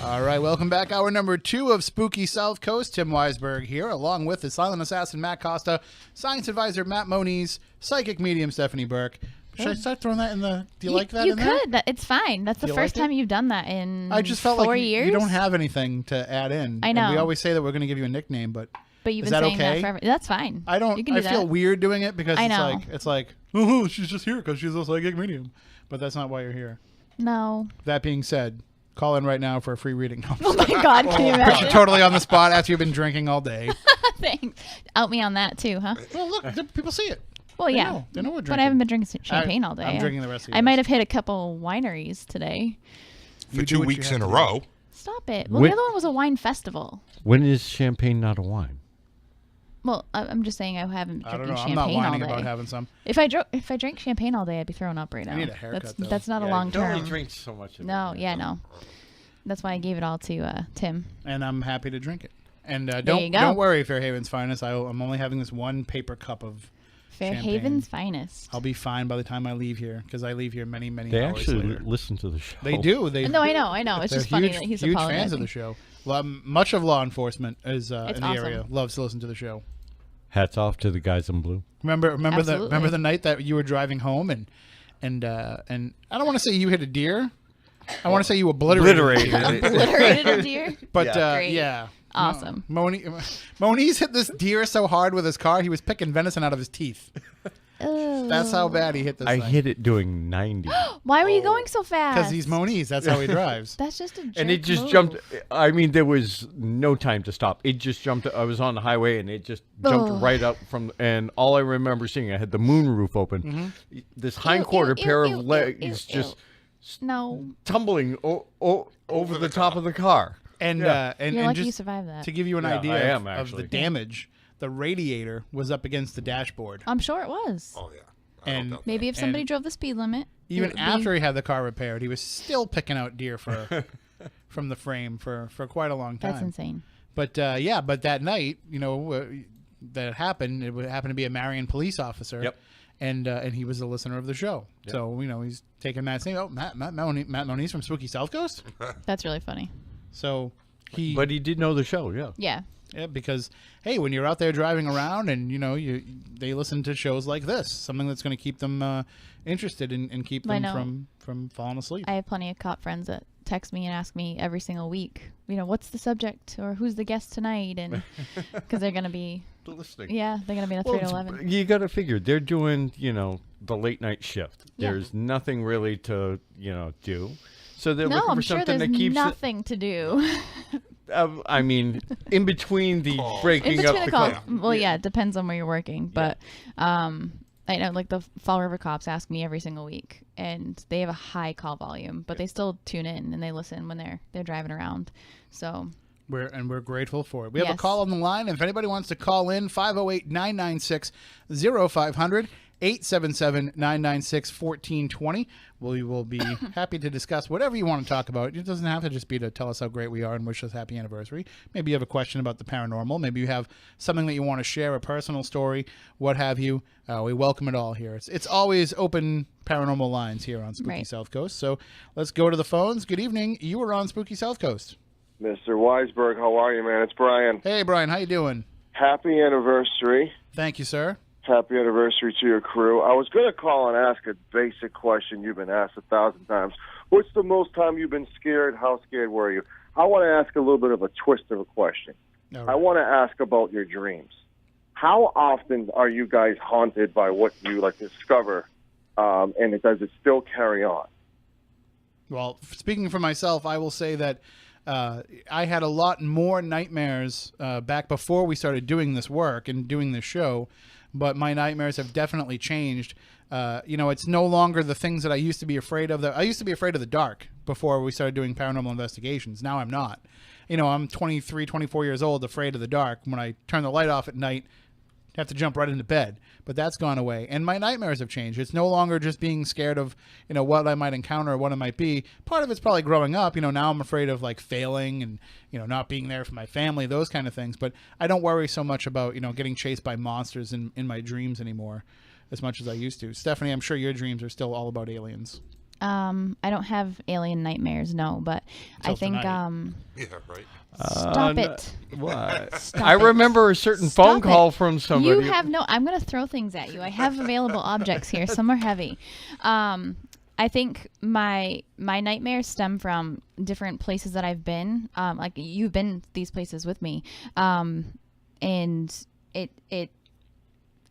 All right, welcome back. Hour number 2 of Spooky South Coast. Tim Weisberg here, along with the silent assassin Matt Costa, science advisor Matt Moniz, psychic medium Stephanie Burke. Should I start throwing that in the? Do you like that? You in could. There? It's fine. That's the first time you've done that in. I just felt 4 like years. You don't have anything to add in. I know. And we always say that we're going to give you a nickname, but you've is been that saying okay? that forever. That's fine. I don't. You can do I feel that. weird doing it because I know. it's like oh, she's just here because she's a psychic medium, but that's not why you're here. No. That being said, call in right now for a free reading. No, Oh my God! Can you imagine? totally on the spot after you've been drinking all day. Thanks. Out me on that too, huh? Well, look, people see it. Well, yeah. They know we're drinking. But I haven't been drinking champagne all day. I'm drinking the rest of I might have hit a couple wineries today. For 2 weeks in a row. Stop it. Well, the other one was a wine festival. When is champagne not a wine? Well, I'm just saying I haven't I don't drinking know. I'm champagne not whining all day. about having some. If I drank champagne all day, I'd be throwing up right now. You need a haircut, though. That's not a long term. Only drink so much of No, it. yeah, no. That's why I gave it all to Tim. And I'm happy to drink it. And you don't go. worry, Fairhaven's Finest. I'm only having this one paper cup of Fairhaven's champagne. finest. I'll be fine by the time I leave here because I leave here many They hours actually later. listen to the show. They do. No, I know. It's They're just funny huge, that he's huge apologizing. fans of the show. Much of law enforcement is in the awesome. area. Loves to listen to the show. Hats off to the guys in blue. Remember Absolutely. the night that you were driving home and I don't want to say you hit a deer. I want to say you obliterated a deer. Obliterated a deer. But Great. yeah. Awesome. Moniz hit this deer so hard with his car he was picking venison out of his teeth. That's how bad he hit this I thing. hit it doing 90. Why were you going so fast? Because he's Moniz. That's how he drives. That's just a jerk And it just move. jumped. I mean, there was no time to stop. It just jumped. I was on the highway, and it just jumped right up from. And all I remember seeing, I had the moon roof open. This hindquarter pair of legs just tumbling over the top of the car. And You're lucky just you survived that. to give you an Yeah, idea I am, of the actually. damage, the radiator was up against the dashboard. I'm sure it was. Oh, yeah. And Maybe if somebody and drove the speed limit. it even would be- after he had the car repaired, he was still picking out deer from the frame for quite a long time. That's insane. But but that night, that happened. It happened to be a Marion police officer. Yep. And he was a listener of the show. Yep. So he's taking Matt's name. Oh, Matt Moniz from Spooky South Coast. That's really funny. So But he did know the show, yeah. Yeah. Yeah, because hey, when you're out there driving around and they listen to shows like this, something that's going to keep them interested and keep them from falling asleep. I have plenty of cop friends that text me and ask me every single week, what's the subject or who's the guest tonight, and because they're going to be Listening. Yeah, they're going to be in the 3 to 11. You got to figure they're doing, the late night shift. Yeah. There's nothing really to, do. So they're No, looking for I'm sure something there's that keeps nothing to do. I mean, in between the In breaking between up the calls. Well, yeah, it depends on where you're working. But I know, like, the Fall River cops ask me every single week, and they have a high call volume, but they still tune in and they listen when they're driving around. So We're grateful for it. We have a Yes. call on the line. If anybody wants to call in, 508-996-0500, 877-996-1420. We will be happy to discuss whatever you want to talk about. It doesn't have to just be to tell us how great we are and wish us happy anniversary. Maybe you have a question about the paranormal. Maybe you have something that you want to share, a personal story, what have you. We welcome it all here. It's always open paranormal lines here on Spooky Right. South Coast. So let's go to the phones. Good evening. You were on Spooky South Coast. Mr. Weisberg, how are you, man? It's Brian. Hey, Brian. How you doing? Happy anniversary. Thank you, sir. Happy anniversary to your crew. I was going to call and ask a basic question you've been asked 1,000 times. What's the most time you've been scared? How scared were you? I want to ask a little bit of a twist of a question. All I right. want to ask about your dreams. How often are you guys haunted by what you discover, and does it still carry on? Well, speaking for myself, I will say that I had a lot more nightmares back before we started doing this work and doing this show, but my nightmares have definitely changed. It's no longer the things that I used to be afraid of. I used to be afraid of the dark before we started doing paranormal investigations. Now I'm not. I'm 23, 24 years old, afraid of the dark. When I turn the light off at night, I have to jump right into bed. But that's gone away. And my nightmares have changed. It's no longer just being scared of, what I might encounter or what it might be. Part of it's probably growing up. Now I'm afraid of failing and, not being there for my family, those kind of things. But I don't worry so much about, getting chased by monsters in my dreams anymore as much as I used to. Stephanie, I'm sure your dreams are still all about aliens. I don't have alien nightmares, no, but I think tonight. Yeah, right. stop it. What? Stop I it. remember a certain Stop phone it. call from somebody. You have no. I'm gonna throw things at you. I have available objects here. Some are heavy. I think my nightmares stem from different places that I've been. Like you've been these places with me, and it.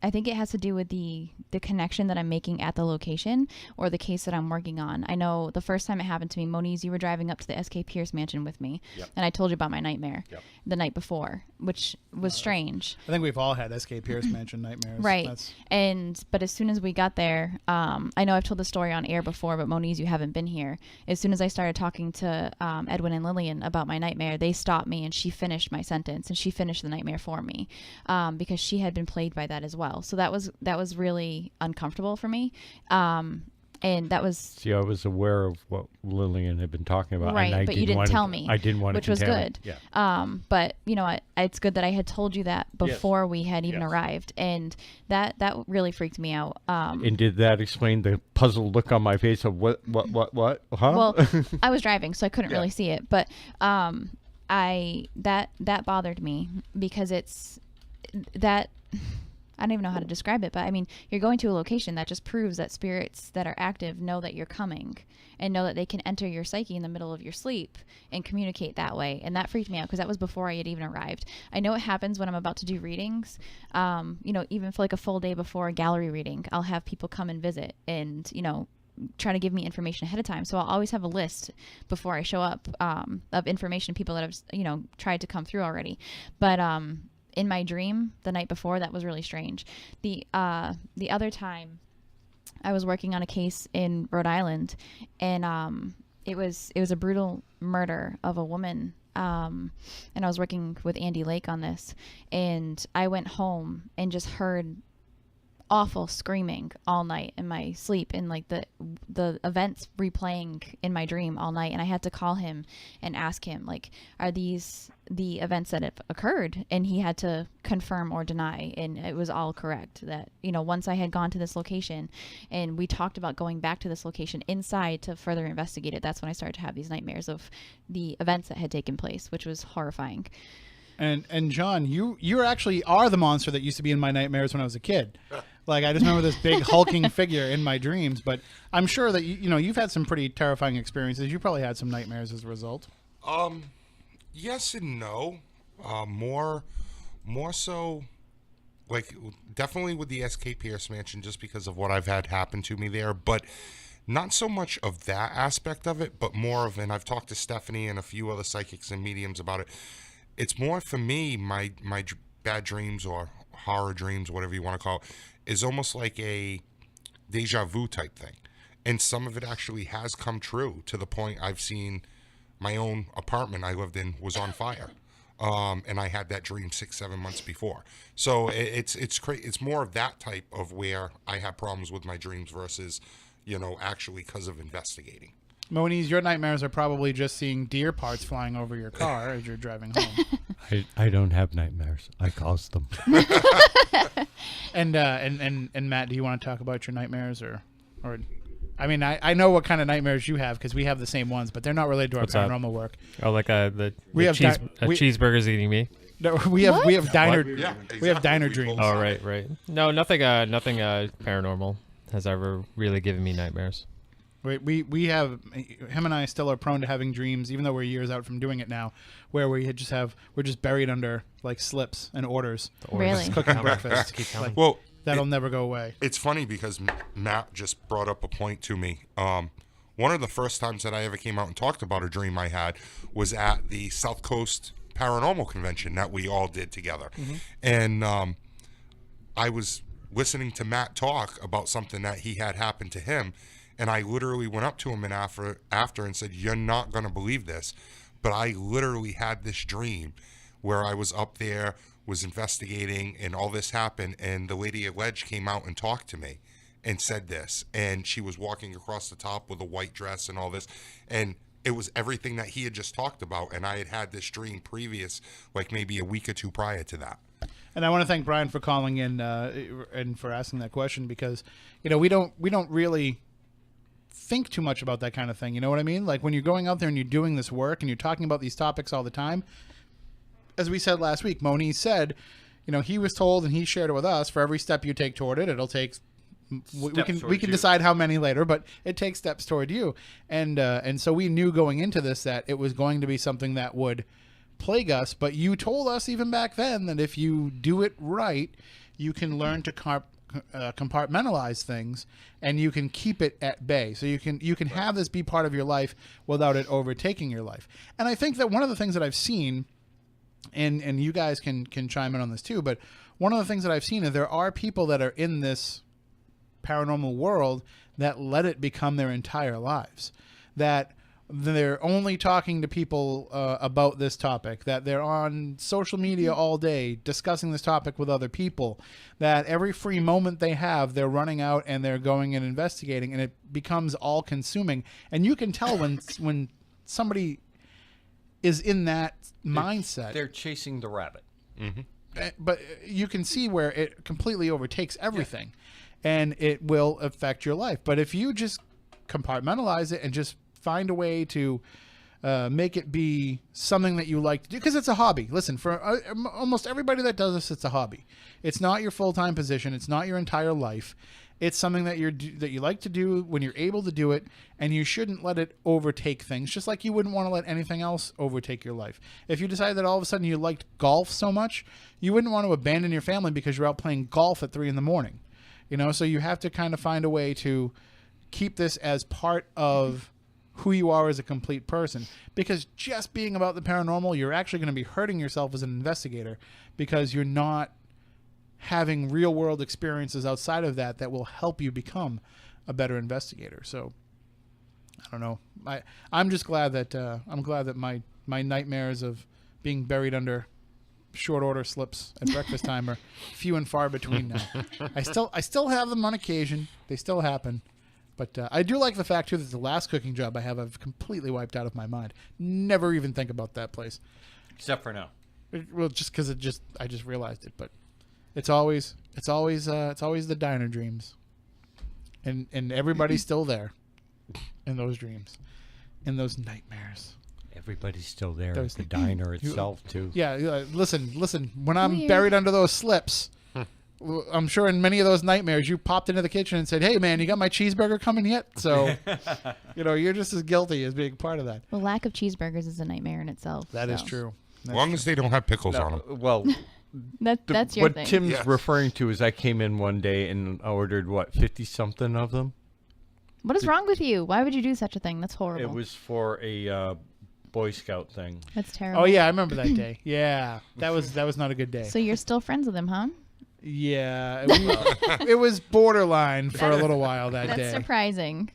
I think it has to do with the connection that I'm making at the location or the case that I'm working on. I know the first time it happened to me, Moniz, you were driving up to the S.K. Pierce mansion with me, and I told you about my nightmare the night before, which was strange. I think we've all had S.K. Pierce mansion nightmares. Right. That's... But as soon as we got there, I know I've told the story on air before, but Moniz, you haven't been here. As soon as I started talking to Edwin and Lillian about my nightmare, they stopped me and she finished my sentence and she finished the nightmare for me because she had been plagued by that as well. So that was really uncomfortable for me. And that was... See, I was aware of what Lillian had been talking about. Right, and I but you didn't tell me. I didn't want to which was good. Yeah. But, you know, it's good that I had told you that before we had even arrived. And that really freaked me out. And did that explain the puzzled look on my face of what? Huh? Well, I was driving, so I couldn't really see it. But that bothered me because it's that... I don't even know how to describe it, but I mean, you're going to a location that just proves that spirits that are active know that you're coming and know that they can enter your psyche in the middle of your sleep and communicate that way. And that freaked me out because that was before I had even arrived. I know it happens when I'm about to do readings. You know, even for like a full day before a gallery reading, I'll have people come and visit and, you know, try to give me information ahead of time. So I'll always have a list before I show up of information, people that have, you know, tried to come through already. But, in my dream the night before, that was really strange. The other time I was working on a case in Rhode Island, and it was a brutal murder of a woman, and I was working with Andy Lake on this, and I went home and just heard awful screaming all night in my sleep, and like the events replaying in my dream all night, and I had to call him and ask him, like, are these the events that have occurred? And he had to confirm or deny, and it was all correct. That, you know, once I had gone to this location and we talked about going back to this location inside to further investigate it, that's when I started to have these nightmares of the events that had taken place, which was horrifying. And John, you actually are the monster that used to be in my nightmares when I was a kid. Like, I just remember this big hulking figure in my dreams. But I'm sure that you know you've had some pretty terrifying experiences. You probably had some nightmares as a result. Yes and no. More so, like, definitely with the S.K. Pierce mansion, just because of what I've had happen to me there. But not so much of that aspect of it, but more of, and I've talked to Stephanie and a few other psychics and mediums about it. It's more for me, my bad dreams or horror dreams, whatever you want to call it, is almost like a deja vu type thing. And some of it actually has come true, to the point I've seen my own apartment I lived in was on fire. And I had that dream 6-7 months before. So it's more of that type of where I have problems with my dreams versus, you know, actually because of investigating. Moniz, your nightmares are probably just seeing deer parts flying over your car as you're driving home. I don't have nightmares. I cause them. And Matt, do you want to talk about your nightmares or I mean, I know what kind of nightmares you have because we have the same ones, but they're not related to our paranormal work. Oh, like the cheeseburgers eating me. No, we have diner we have diner dreams. Oh, right. No, nothing paranormal has ever really given me nightmares. We have, him and I still are prone to having dreams, even though we're years out from doing it now, where we're just buried under like slips and orders. Really? Just cooking breakfast. Like, Well, that'll never go away. It's funny because Matt just brought up a point to me. One of the first times that I ever came out and talked about a dream I had was at the South Coast Paranormal Convention that we all did together. Mm-hmm. And I was listening to Matt talk about something that he had happened to him. And I literally went up to him and after and said, "You're not going to believe this, but I literally had this dream where I was up there, was investigating, and all this happened. And the lady alleged came out and talked to me and said this. And she was walking across the top with a white dress and all this. And it was everything that he had just talked about. And I had had this dream previous, like maybe a week or two prior to that." And I want to thank Brian for calling in and for asking that question because, you know, we don't really think too much about that kind of thing. You know what I mean? Like when you're going out there and you're doing this work and you're talking about these topics all the time. As we said last week, Moniz said, you know, he was told and he shared it with us, for every step you take toward it, it'll take we can decide how many later, but it takes steps toward you. And so we knew going into this that it was going to be something that would plague us, but you told us even back then that if you do it right, you can learn to compartmentalize things and you can keep it at bay. So you can have this be part of your life without it overtaking your life. And I think that one of the things that I've seen, and you guys can chime in on this too, but one of the things that I've seen is there are people that are in this paranormal world that let it become their entire lives, that they're only talking to people about this topic, that they're on social media all day discussing this topic with other people, that every free moment they have, they're running out and they're going and investigating, and it becomes all consuming. And you can tell when somebody is in that mindset. They're chasing the rabbit. Mm-hmm. But you can see where it completely overtakes everything, and it will affect your life. But if you just compartmentalize it and just find a way to make it be something that you like to do, because it's a hobby. Listen, for almost everybody that does this, it's a hobby. It's not your full-time position. It's not your entire life. It's something that you like to do when you're able to do it, and you shouldn't let it overtake things, just like you wouldn't want to let anything else overtake your life. If you decide that all of a sudden you liked golf so much, you wouldn't want to abandon your family because you're out playing golf at 3 a.m. You know, so you have to kind of find a way to keep this as part of who you are as a complete person, because just being about the paranormal, you're actually going to be hurting yourself as an investigator because you're not having real world experiences outside of that will help you become a better investigator. So I don't know. I'm just glad that my nightmares of being buried under short order slips at breakfast time are few and far between now. I still have them on occasion. They still happen. But I do like the fact, too, that the last cooking job I have, I've completely wiped out of my mind. Never even think about that place. Except for now. Well, just because I just realized it. But it's always the diner dreams, and everybody's still there in those dreams, in those nightmares. Everybody's still there at the diner itself, too. Yeah, listen. When I'm buried under those slips, I'm sure in many of those nightmares you popped into the kitchen and said, "Hey, man, you got my cheeseburger coming yet?" So, you're just as guilty as being part of that. Well, lack of cheeseburgers is a nightmare in itself. That is true. As long as they don't have pickles on them. Well, that's your thing. What Tim's referring to is I came in one day and ordered, 50-something of them? What is wrong with you? Why would you do such a thing? That's horrible. It was for a Boy Scout thing. That's terrible. Oh, yeah, I remember that day. Yeah, that was not a good day. So you're still friends with him, huh? Yeah, it was borderline for a little while that day. That's surprising.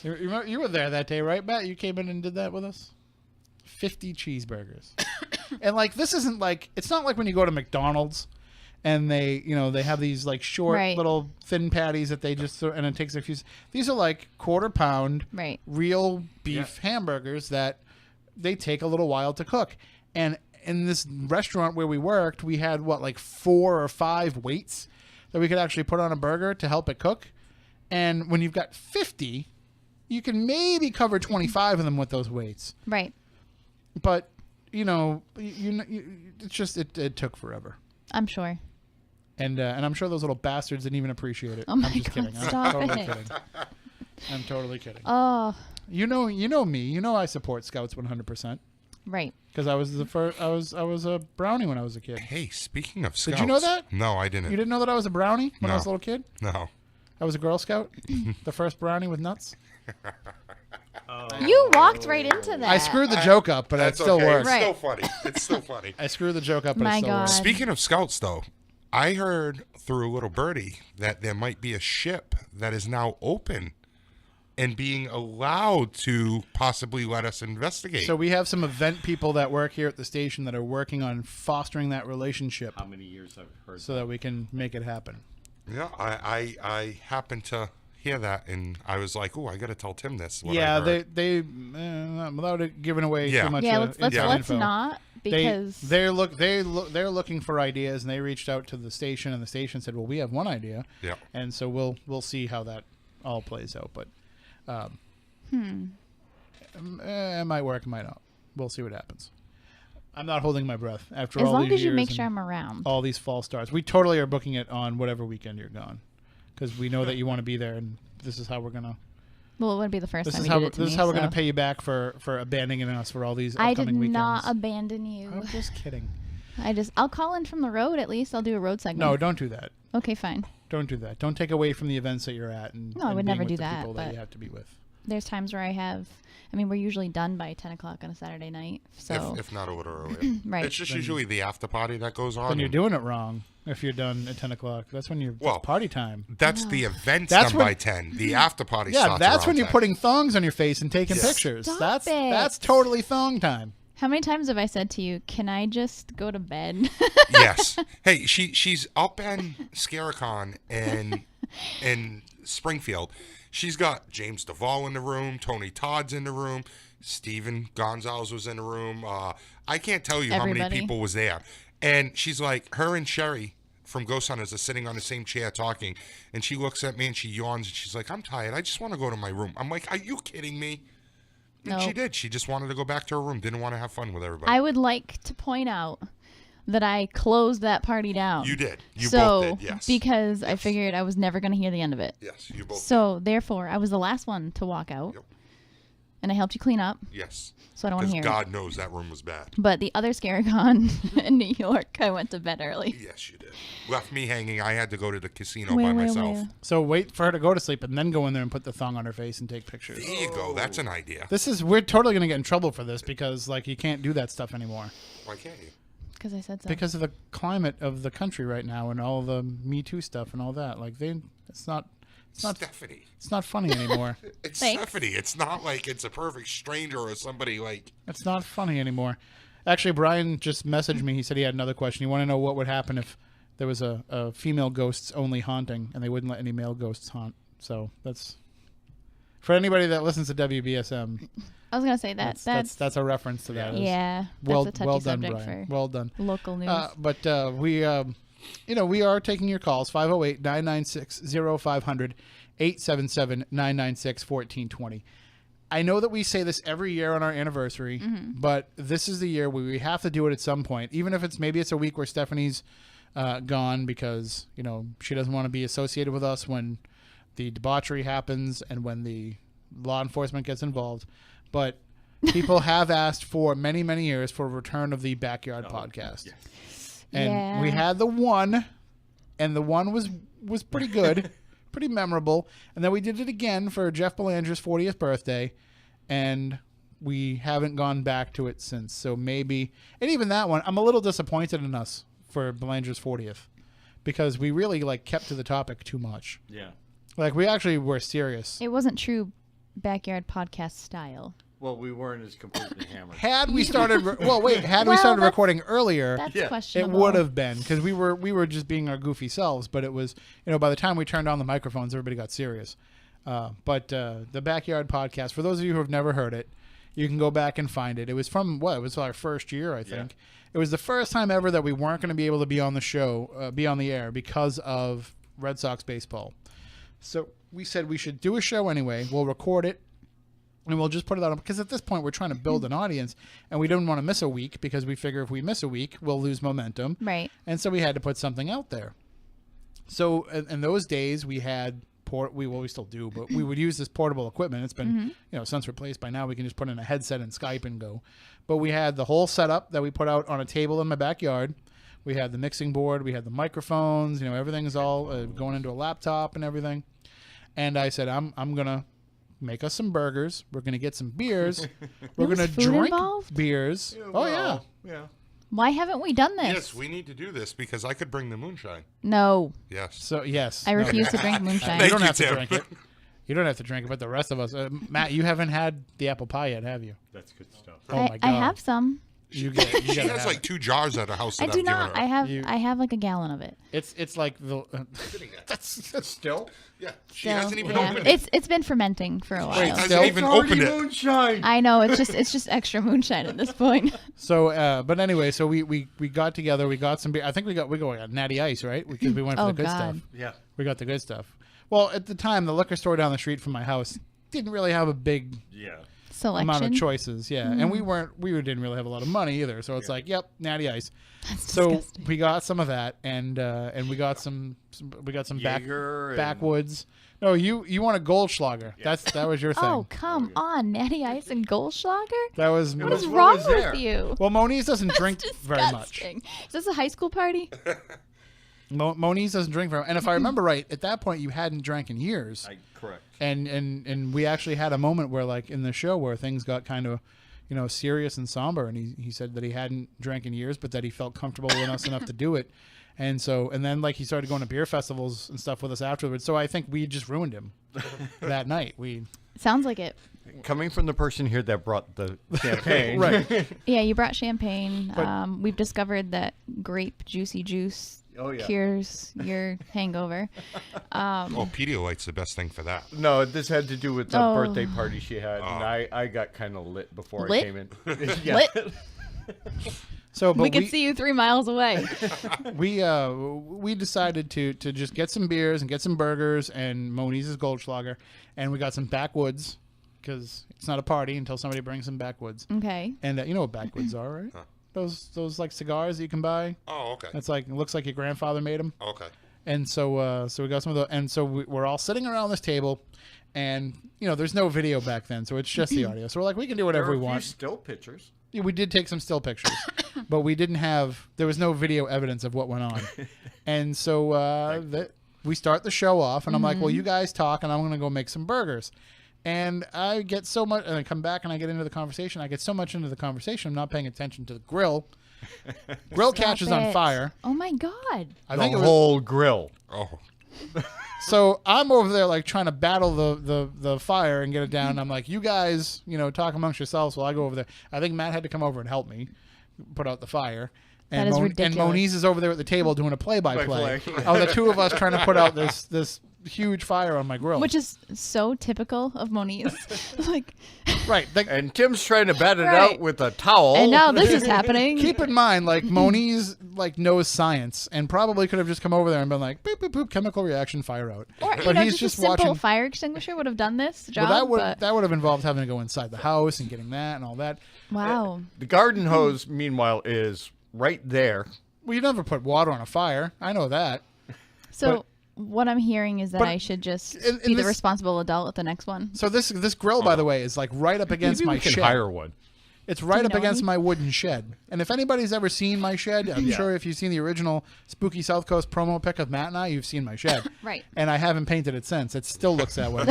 You were there that day, right, Matt? You came in and did that with us? 50 cheeseburgers. And this isn't it's not like when you go to McDonald's and they have these short little thin patties that they just throw, and it takes a few. These are quarter-pound real beef hamburgers that they take a little while to cook. And in this restaurant where we worked, we had 4 or 5 weights that we could actually put on a burger to help it cook. And when you've got 50, you can maybe cover 25 of them with those weights. Right. But it's just it took forever. I'm sure. And I'm sure those little bastards didn't even appreciate it. Oh my I'm just God, kidding. stop I'm totally it. kidding. I'm totally kidding. Oh. You know me. You know I support Scouts 100%. Right. Because I was the first. I was a brownie when I was a kid. Hey, speaking of Scouts. Did you know that? No, I didn't. You didn't know that I was a brownie when I was a No. little kid? No. I was a Girl Scout. The first brownie with nuts. You walked right into that. I screwed the joke up, but it That's still okay. works. It's Right. still funny. It's still funny. I screwed the joke up, but My it still God. works. Speaking of Scouts, though, I heard through a little birdie that there might be a ship that is now open and being allowed to possibly let us investigate. So we have some event people that work here at the station that are working on fostering that relationship How many years I've heard so that we can make it happen. yeah, I happened to hear that, and I was like, "Oh, I got to tell Tim this." what I Yeah, heard. they without it giving away Yeah. too much. Yeah, let's info. not, because they're looking for ideas, and they reached out to the station, and the station said, "Well, we have one idea." Yeah. And so we'll see how that all plays out. But It might work, it might not. We'll see what happens. I'm not holding my breath after As all long these as you years make and sure I'm around. all these false starts. We totally are booking it on whatever weekend you're gone, because we know that you want to be there, and this is how we're gonna. Well, it wouldn't be the first This time is you how did it to this me, is how we're so. gonna pay you back for abandoning us for all these I upcoming did weekends. not abandon you. I'm just kidding. I'll call in from the road at least. I'll do a road segment. No, don't do that. Okay, fine. Don't do that. Don't take away from the events that you're at. And No, I and would being never with do the that, people that but- you have to be with. There's times where we're usually done by 10 o'clock on a Saturday night. So, If not a little earlier. Right. It's just usually the after party that goes on. Then you're and doing it wrong. If you're done at 10 o'clock, that's when you're Well, party time. That's the event's That's done when- by 10. The after party Yeah, starts that's around when you're 10. putting thongs on your face and taking Yes. pictures. Stop That's it. totally thong time. how many times have I said to you, can I just go to bed? Yes. Hey, she's up in Scaricon in Springfield. She's got James Duvall in the room, Tony Todd's in the room, Steven Gonzalez was in the room. I can't tell you how many Everybody. people was there. And she's like, her and Sherry from Ghost Hunters are sitting on the same chair talking. And she looks at me and she yawns and she's like, I'm tired. I just want to go to my room. I'm like, are you kidding me? And No. she did. She just wanted to go back to her room. Didn't want to have fun with everybody. I would like to point out that I closed that party down. You did. You so, both did, yes. Because I figured I was never going to hear the end of it. Yes, you both So, therefore, I was the last one to walk out. Yep. And I helped you clean up, did. Yes. so I don't want to Because hear it. God knows that room was bad. But the other Scaricon in New York, I went to bed early. Yes, you did. Left me hanging. I had to go to the casino Where, by where, myself. where? So wait for her to go to sleep and then go in there and put the thong on her face and take pictures. There you go. That's an idea. We're totally going to get in trouble for this because you can't do that stuff anymore Why can't you? Because I said so. because of the climate of the country right now and all the Me Too stuff and all that. It's not Stephanie. it's not funny anymore. It's Thanks. Stephanie. It's not like it's a perfect stranger or somebody like. It's not funny anymore. Actually, Brian just messaged me. He said he had another question. He wanted to know what would happen if there was a female ghosts only haunting and they wouldn't let any male ghosts haunt. So that's for anybody that listens to WBSM. I was going to say that. That's a reference to that. yeah, Well, that's a touchy well done, subject Brian. for Well done. local news. But we are taking your calls 508-996-0500 877-996-1420. I know that we say this every year on our anniversary, but this is the year where we have to do it at some point, even if it's a week where Stephanie's gone because she doesn't want to be associated with us when the debauchery happens and when the law enforcement gets involved. But people have asked for many, many years for a return of the Backyard podcast. yes. And Yeah. we had the one, and the one was pretty good, pretty memorable. And then we did it again for Jeff Belanger's 40th birthday, and we haven't gone back to it since. So maybe, and even that one, I'm a little disappointed in us for Belanger's 40th because we really kept to the topic too much. Yeah. We actually were serious. it wasn't true backyard podcast style. Well, we weren't as completely hammered. Had we started, we Well, started that's- recording earlier, That's Yeah. it questionable. would have been because we were just being our goofy selves. But it was, by the time we turned on the microphones, everybody got serious. But the Backyard Podcast, for those of you who have never heard it, you can go back and find it. It was from it was our first year, I think. It was the first time ever that we weren't going to be able to be on the show, be on the air because of Red Sox baseball. So we said we should do a show anyway. We'll record it. And we'll just put it out because at this point we're trying to build an audience, and we didn't want to miss a week because we figure if we miss a week we'll lose momentum. Right. And so we had to put something out there. So in those days we had we still do, but we would use this portable equipment. It's been since replaced by now. We can just put in a headset and Skype and go. But we had the whole setup that we put out on a table in my backyard. We had the mixing board. We had the microphones. Everything's all going into a laptop and everything. And I said, I'm gonna make us some burgers. We're gonna get some beers. We're was gonna food drink involved? beers. Oh yeah. Yeah. Why haven't we done this? Yes, we need to do this because I could bring the moonshine. No, Yes. So yes. I No, refuse to drink you moonshine. Thank don't you, have to Tim. drink it. You don't have to drink it, but the rest of us, Matt, you haven't had the apple pie yet, have you? That's good stuff. Oh my god. I have some. You She gotta has have it. 2 jars at her house that I I've do given not. her. I have a gallon of it. It's like the. that's still. Yeah, she So, hasn't even yeah. opened it. It's been fermenting for a while. Wait, Hasn't still? even It's already opened it. moonshine. I know it's just extra moonshine at this point. So, but anyway, so we got together. We got some beer. I think we got Natty Ice, right? Because we went for Oh, the good God. stuff. Yeah. We got the good stuff. Well, at the time, the liquor store down the street from my house didn't really have a big Selection. amount of choices. Yeah, and we didn't really have a lot of money either. So it's like, yep, Natty Ice. That's So disgusting. we got some of that, and we got some Jaeger and- backwoods. No, you want a Goldschlager. That was your thing. Oh, come on. Natty Ice and Goldschlager? That was What is what wrong was there. with you? well, Moniz doesn't drink very much. Disgusting. Is this a high school party? Moniz doesn't drink very much. And if I remember right, at that point you hadn't drank in years. Correct. And we actually had a moment where, like, in the show where things got kind of, serious and somber, and he said that he hadn't drank in years, but that he felt comfortable with us enough to do it. And then like he started going to beer festivals and stuff with us afterwards. So I think we just ruined him that night. Sounds like it. Coming from the person here that brought the champagne. Right. Yeah, you brought champagne. But- We've discovered that grape juicy juice cures your hangover. Oh, Pedialyte's the best thing for that. No, this had to do with the Oh. birthday party she had, and I got kind of lit before Lit? I came in. Yeah. Lit? So, but We could see you 3 miles away. we decided to just get some beers and get some burgers and Moniz's Goldschlager, and we got some backwoods because it's not a party until somebody brings some backwoods. Okay. And you know what backwoods are, right? Those like cigars that you can buy. Oh, okay. It's like, it looks like your grandfather made them. Okay. And so we got some of those, and so we're all sitting around this table, and there's no video back then, so it's just the audio. So we're like, we can do whatever There we were a few want. still pictures. Yeah, we did take some still pictures, but we didn't have. There was no video evidence of what went on, and so we start the show off, and I'm like, "Well, you guys talk, and I'm going to go make some burgers." And I get so much, and I come back and I get into the conversation. I get so much into the conversation, I'm not paying attention to the grill. Grill catches Stop on it. fire. Oh my God. I The think it was, whole grill. Oh, so I'm over there like trying to battle the fire and get it down. I'm like, you guys, talk amongst yourselves while I go over there. I think Matt had to come over and help me put out the fire. That is And ridiculous. Moniz is over there at the table doing a play-by-play Play-by-play. of the two of us trying to put out this huge fire on my grill. Which is so typical of Moniz. Like, right. And Tim's trying to bat it Right. out with a towel. and now this is happening. Keep in mind, like, Moniz knows science and probably could have just come over there and been like, boop, boop, boop, chemical reaction, fire out. Or, but he's just a just simple watching. fire extinguisher would have done this job. Well, but that would have involved having to go inside the house and getting that and all that. wow. The garden hose, meanwhile, is right there. Well, you never put water on a fire. I know that. So what I'm hearing is that but I should just in be the this- responsible adult at the next one. So this grill, by the way, is like right up against Maybe my we can shed. hire one. It's right you up know against any? my wooden shed. And if anybody's ever seen my shed, I'm sure if you've seen the original Spooky South Coast promo pic of Matt and I, you've seen my shed. Right. And I haven't painted it since. It still looks that way.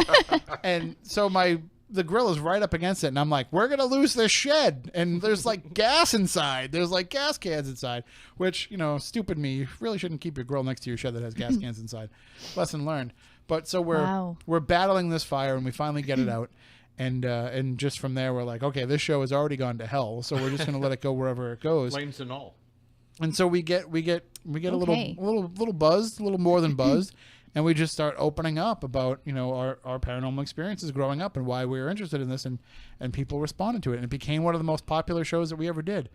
And so the grill is right up against it, and I'm like, we're gonna lose this shed, and there's like gas inside. There's like gas cans inside, which stupid me. You really shouldn't keep your grill next to your shed that has gas cans inside. Lesson learned. But so Wow. we're battling this fire, and we finally get it out, and just from there we're like, okay, this show has already gone to hell, so we're just gonna let it go wherever it goes. Flames and all. And so we get a Okay. little buzzed, a little more than buzzed. And we just start opening up about, our paranormal experiences growing up and why we were interested in this, and people responded to it. And it became one of the most popular shows that we ever did.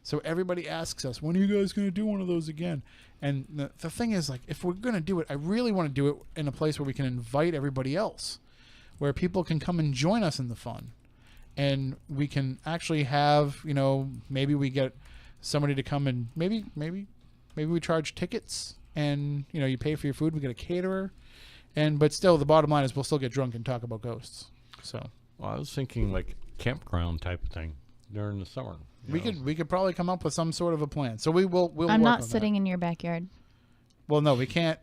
So everybody asks us, when are you guys going to do one of those again? And the thing is, like, if we're going to do it, I really want to do it in a place where we can invite everybody else, where people can come and join us in the fun. And we can actually have, maybe we get somebody to come and maybe we charge tickets. And you pay for your food. We get a caterer, but still, the bottom line is we'll still get drunk and talk about ghosts. So Well, I was thinking like campground type of thing during the summer. we could probably come up with some sort of a plan. So we'll I'm work not on sitting in your backyard. That. Well, no, we can't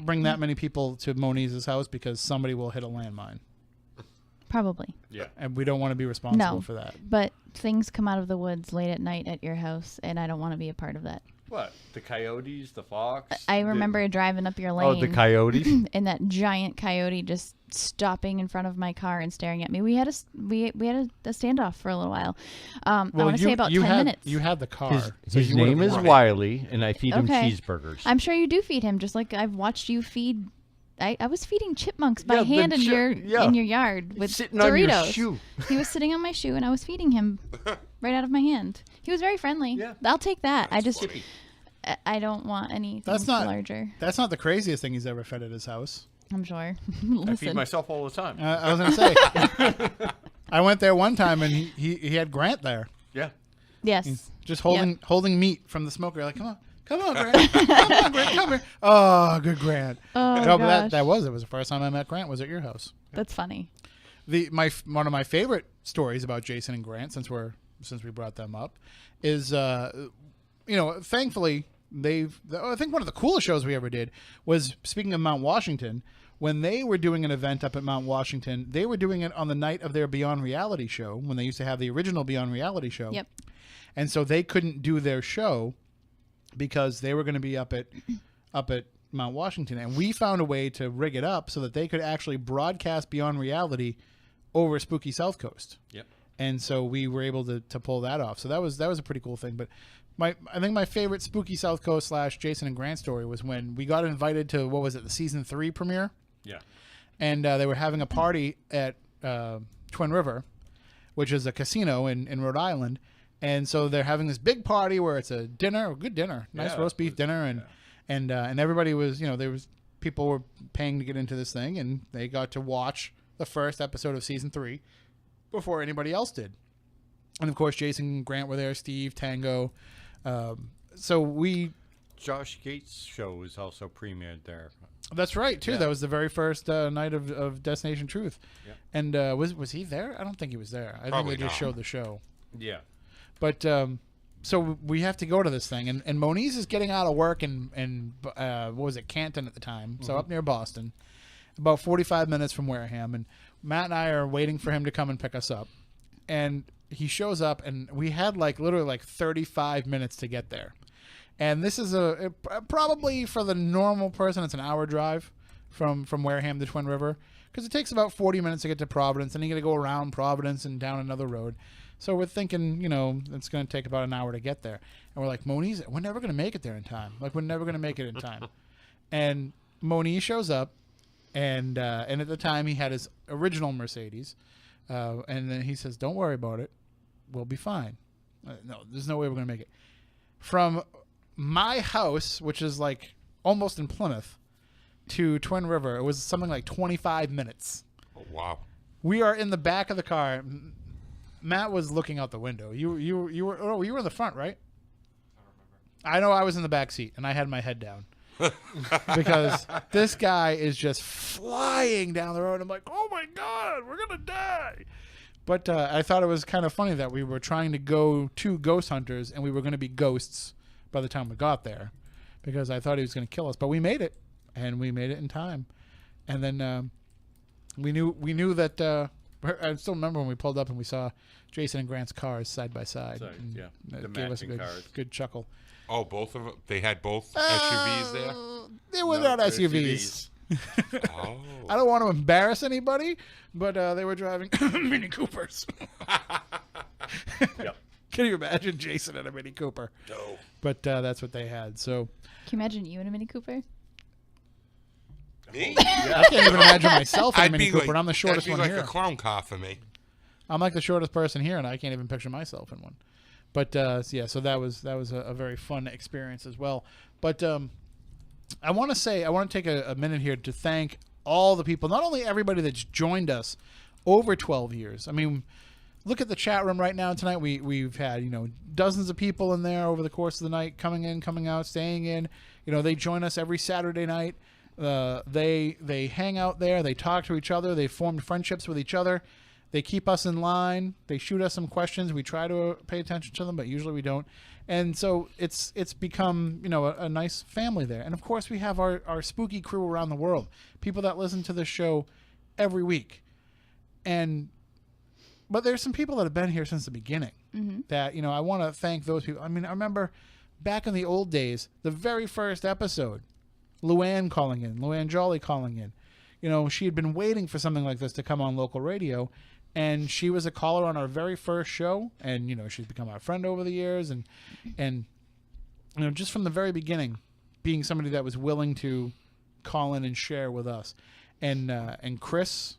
bring that many people to Moniz's house because somebody will hit a landmine, Probably. Yeah. and we don't want to be responsible No. for that. But things come out of the woods late at night at your house, and I don't want to be a part of that. What? The coyotes, the fox? I remember driving up your lane. Oh, the coyotes? and that giant coyote just stopping in front of my car and staring at me. We had a standoff for a little while. I want to say about 10 minutes. You had the car. His name is Wiley, and I feed him Okay. cheeseburgers. I'm sure you do feed him, just like I've watched you feed. I was feeding chipmunks by Yeah, the hand in yeah. your yard with Sitting Doritos. on your shoe. He was sitting on my shoe, and I was feeding him right out of my hand. He was very friendly. Yeah. I'll take that. I don't want anything That's not larger. That's not the craziest thing he's ever fed at his house. I'm sure. I Listen. feed myself all the time. I was gonna say. I went there one time and he had Grant there, Yeah. Yes. just holding meat from the smoker. Like, come on, Grant, come on, Grant, come here. Oh, good Grant. Oh, No, but gosh. that was the first time I met Grant was at your house. That's funny. One of my favorite stories about Jason and Grant, since we brought them up, is thankfully I think one of the coolest shows we ever did was, speaking of Mount Washington, when they were doing an event up at Mount Washington. They were doing it on the night of their Beyond Reality show, when they used to have the original Beyond Reality show. Yep. And so they couldn't do their show because they were going to be up at Mount Washington, and we found a way to rig it up so that they could actually broadcast Beyond Reality over Spooky South Coast. Yep. And so we were able to pull that off. So that was a pretty cool thing. But I think my favorite Spooky South Coast / Jason and Grant story was when we got invited to, what was it, the season 3 premiere? Yeah. And they were having a party at Twin River, which is a casino in Rhode Island. And so they're having this big party where it's a good dinner, nice roast beef dinner, and everybody was, people were paying to get into this thing, and they got to watch the first episode of season 3 before anybody else did. And of course, Jason and Grant were there, Steve, Tango. Josh Gates' show was also premiered there. That's right, too. Yeah. That was the very first night of Destination Truth. Yeah. And was he there? I don't think he was there. I Probably think they just not. showed the show. Yeah. But so we have to go to this thing, and Moniz is getting out of work in what was it, Canton at the time, so up near Boston, about 45 minutes from Wareham, and Matt and I are waiting for him to come and pick us up, and he shows up, and we had literally 35 minutes to get there, and this is probably for the normal person it's an hour drive from Wareham to Twin River, because it takes about 40 minutes to get to Providence, and you got to go around Providence and down another road. So we're thinking, it's going to take about an hour to get there. And we're like, Moniz, we're never going to make it there in time. We're never going to make it in time. And Moniz shows up, and at the time he had his original Mercedes. And then he says, don't worry about it. We'll be fine. No, there's no way we're going to make it. From my house, which is almost in Plymouth, to Twin River, it was something like 25 minutes. Oh, wow. We are in the back of the car. Matt was looking out the window. You were in the front, right? I know I was in the back seat, and I had my head down because this guy is just flying down the road. I'm like, oh my God, we're gonna die. But I thought it was kind of funny that we were trying to go to Ghost Hunters, and we were going to be ghosts by the time we got there, because I thought he was going to kill us. But we made it, and we made it in time. And then we knew that. I still remember when we pulled up and we saw Jason and Grant's cars side by side. And yeah. it The gave us a matching cars. good chuckle. Oh, both of them? They had both SUVs there? They were No, not SUVs. Oh. I don't want to embarrass anybody, but they were driving Mini Coopers. Yep. Can you imagine Jason in a Mini Cooper? No. But that's what they had. So Can you imagine you in a Mini Cooper? Me? I can't even imagine myself in a I'd Mini be Cooper. like, and I'm the shortest that'd be one like here. a clown car for me. I'm like the shortest person here, and I can't even picture myself in one. But so that was a very fun experience as well. But I want to take a minute here to thank all the people, not only everybody that's joined us over 12 years. I mean, look at the chat room right now tonight. We've had dozens of people in there over the course of the night, coming in, coming out, staying in. They join us every Saturday night. They hang out there. They talk to each other. They formed friendships with each other. They keep us in line. They shoot us some questions. We try to pay attention to them, but usually we don't. And so it's become a nice family there. And of course we have our spooky crew around the world, people that listen to this show every week. But there's some people that have been here since the beginning. Mm-hmm. That I want to thank those people. I mean, I remember back in the old days, the very first episode, Luann Jolly calling in. She had been waiting for something like this to come on local radio, and she was a caller on our very first show, and she's become our friend over the years, and just from the very beginning, being somebody that was willing to call in and share with us, and Chris.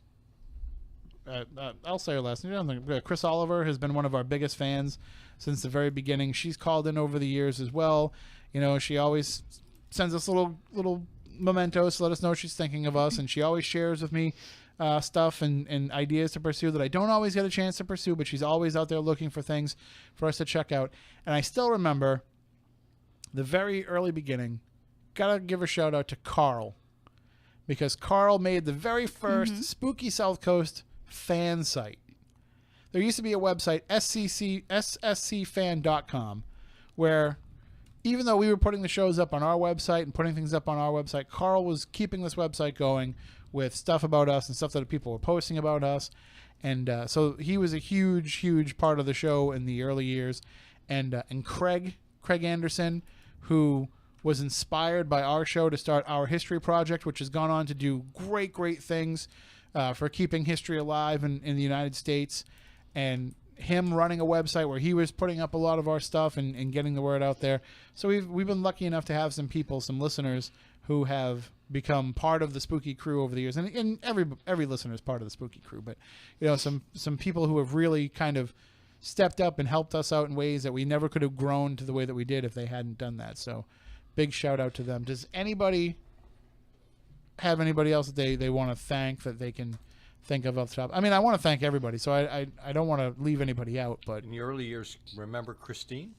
I'll say her last name. Chris Oliver has been one of our biggest fans since the very beginning. She's called in over the years as well. She always sends us little mementos to let us know she's thinking of us, and she always shares with me stuff and ideas to pursue that I don't always get a chance to pursue, but she's always out there looking for things for us to check out. And I still remember the very early beginning. Gotta give a shout out to Carl, because Carl made the very first Spooky South Coast fan site. There used to be a website, sscfan.com, where even though we were putting the shows up on our website and putting things up on our website, Carl was keeping this website going with stuff about us and stuff that people were posting about us. And so he was a huge, huge part of the show in the early years. And Craig Anderson, who was inspired by our show to start Our History Project, which has gone on to do great, great things for keeping history alive in the United States. And him running a website where he was putting up a lot of our stuff and getting the word out there. So we've been lucky enough to have some people, some listeners who have become part of the Spooky Crew over the years. And every listener is part of the Spooky Crew, but some people who have really kind of stepped up and helped us out in ways that we never could have grown to the way that we did if they hadn't done that. So big shout out to them. Does anybody have anybody else that they want to thank that they can think of off the top? I mean, I want to thank everybody, so I don't want to leave anybody out. But in the early years, remember Christine?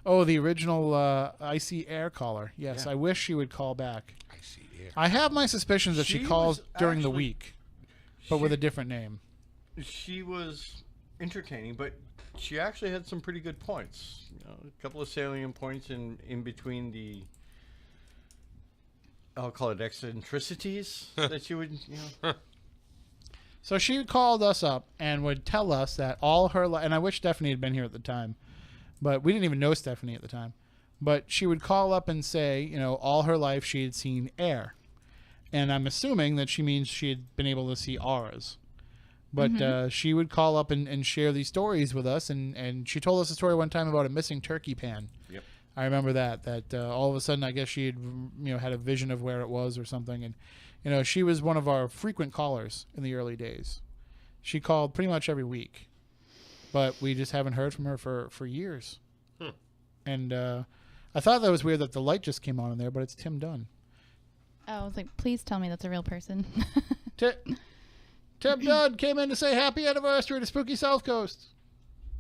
Oh, the original Icy Air caller. Yes, yeah. I wish she would call back. Icy Air. I have my suspicions that she calls during the actually- week, but with a different name. She was entertaining, but she actually had some pretty good points. A couple of salient points in between the, I'll call it eccentricities that she would, So she called us up and would tell us that all her life, and I wish Stephanie had been here at the time, but we didn't even know Stephanie at the time. But she would call up and say, all her life she had seen air. And I'm assuming that she means she had been able to see auras. But she would call up and share these stories with us. And she told us a story one time about a missing turkey pan. Yep. I remember that all of a sudden, I guess she had, had a vision of where it was or something. And, she was one of our frequent callers in the early days. She called pretty much every week. But we just haven't heard from her for years. And I thought that was weird that the light just came on in there, but it's Tim Dunn. Oh, I was like, please tell me that's a real person. Tim Dunn came in to say happy anniversary to Spooky South Coast.